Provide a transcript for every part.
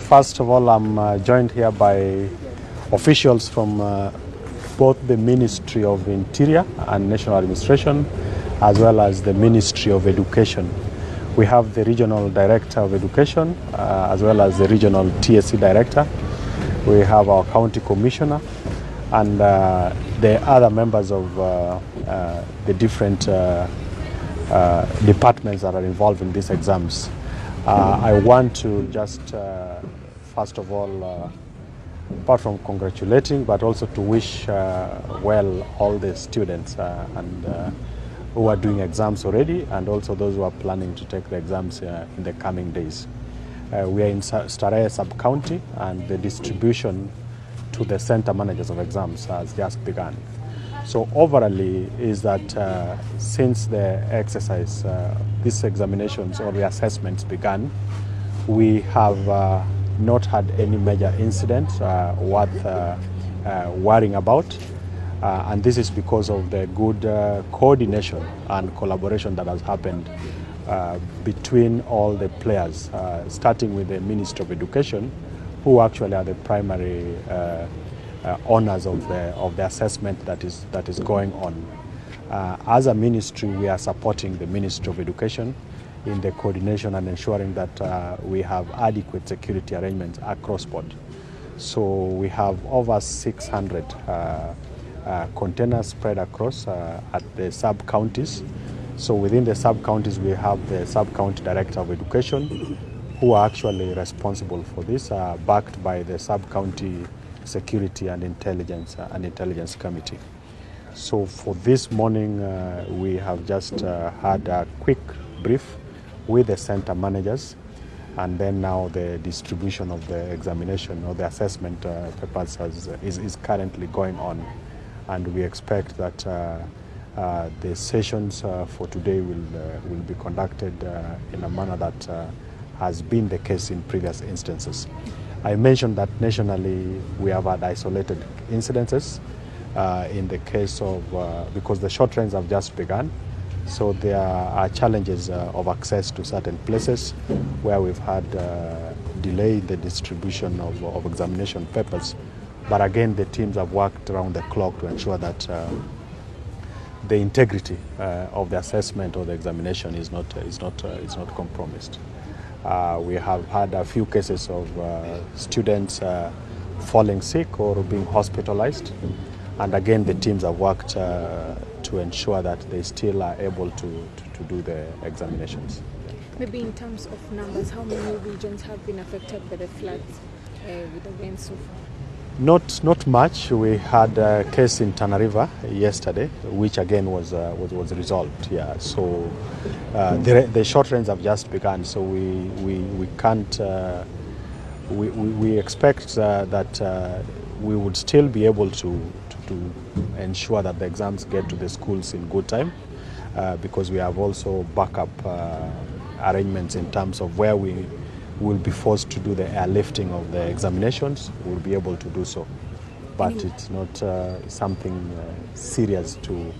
First of all, I'm joined here by officials from both the Ministry of Interior and National Administration, as well as the Ministry of Education. We have the Regional Director of Education, as well as the Regional TSC Director. We have our County Commissioner, and the other members of the different departments that are involved in these exams. I want to just, first of all, apart from congratulating, but also to wish well all the students and who are doing exams already, and also those who are planning to take the exams in the coming days. We are in Starehe Sub-County, and the distribution to the center managers of exams has just begun. So overall is that since the exercise, these examinations or the assessments began, we have not had any major incidents worth worrying about. And this is because of the good coordination and collaboration that has happened between all the players, starting with the Ministry of Education, who actually are the primary owners of the assessment that is going on. As a ministry, we are supporting the Ministry of Education in the coordination and ensuring that we have adequate security arrangements across board. So we have over 600 containers spread across at the sub-counties. So within the sub-counties, we have the Sub-County Director of Education, who are actually responsible for this, backed by the Sub-County Security and Intelligence Committee. So for this morning, we have just had a quick brief with the center managers, and then now the distribution of the examination or the assessment papers is currently going on, and we expect that the sessions for today will be conducted in a manner that has been the case in previous instances. I mentioned that nationally we have had isolated incidences in the case of, because the short trains have just begun, so there are challenges of access to certain places where we've had delay in the distribution of examination papers. But again, the teams have worked around the clock to ensure that the integrity of the assessment or the examination is not compromised. We have had a few cases of students falling sick or being hospitalized, and again the teams have worked to ensure that they still are able to do the examinations. Maybe in terms of numbers, how many regions have been affected by the floods with the rain so far? Not much. We had a case in Tana River yesterday, which again was resolved. Yeah. So the short rains have just begun. So we can't. We expect that we would still be able to ensure that the exams get to the schools in good time, because we have also backup arrangements in terms of where we will be forced to do the airlifting of the examinations. We'll be able to do so, but it's not something serious to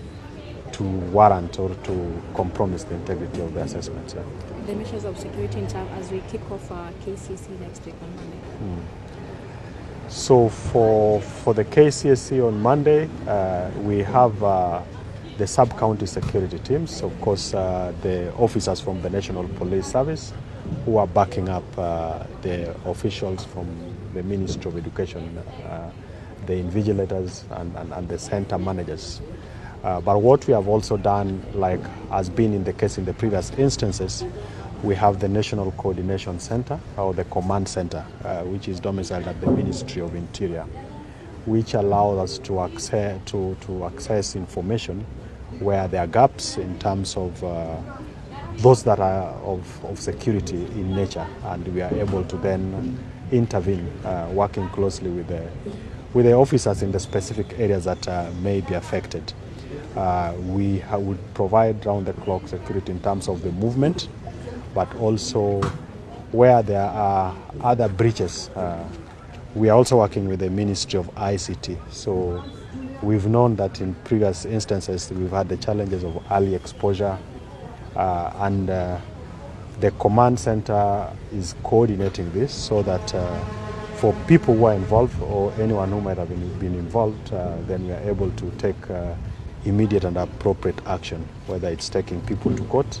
warrant or to compromise the integrity of the assessments. Yeah. The measures of security in time as we kick off our KCSE next week on Monday. So for the KCSE on Monday, we have the sub-county security teams, of course, the officers from the National Police Service, who are backing up the officials from the Ministry of Education, the invigilators and the center managers. But what we have also done, like has been in the case in the previous instances, we have the National Coordination Center, or the Command Center, which is domiciled at the Ministry of Interior, which allows us to access information where there are gaps in terms of those that are of security in nature, and we are able to then intervene, working closely with the officers in the specific areas that may be affected. We would provide round-the-clock security in terms of the movement, but also where there are other breaches. We are also working with the Ministry of ICT. So we've known that in previous instances we've had the challenges of early exposure, and The command center is coordinating this so that for people who are involved or anyone who might have been involved, then we are able to take immediate and appropriate action, whether it's taking people to court,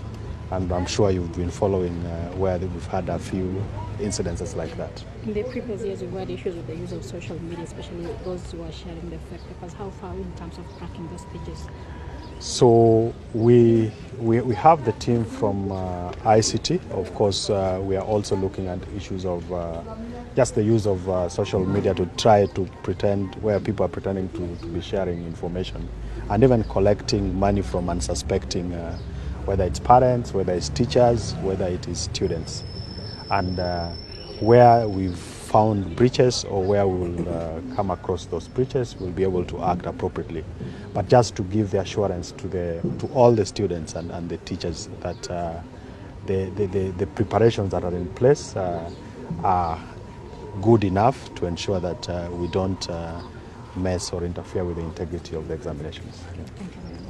and I'm sure you've been following where we've had a few incidences like that. In the previous years, we've had issues with the use of social media, especially those who are sharing the fake papers. How far in terms of tracking those pages? So we have the team from ICT. Of course, we are also looking at issues of just the use of social media to try to pretend, where people are pretending to be sharing information, and even collecting money from unsuspecting, whether it's parents, whether it's teachers, whether it is students. And where we've found breaches or where we will come across those breaches, we'll be able to act appropriately. But just to give the assurance to all the students and the teachers that the preparations that are in place are good enough to ensure that we don't mess or interfere with the integrity of the examinations. Thank you very much.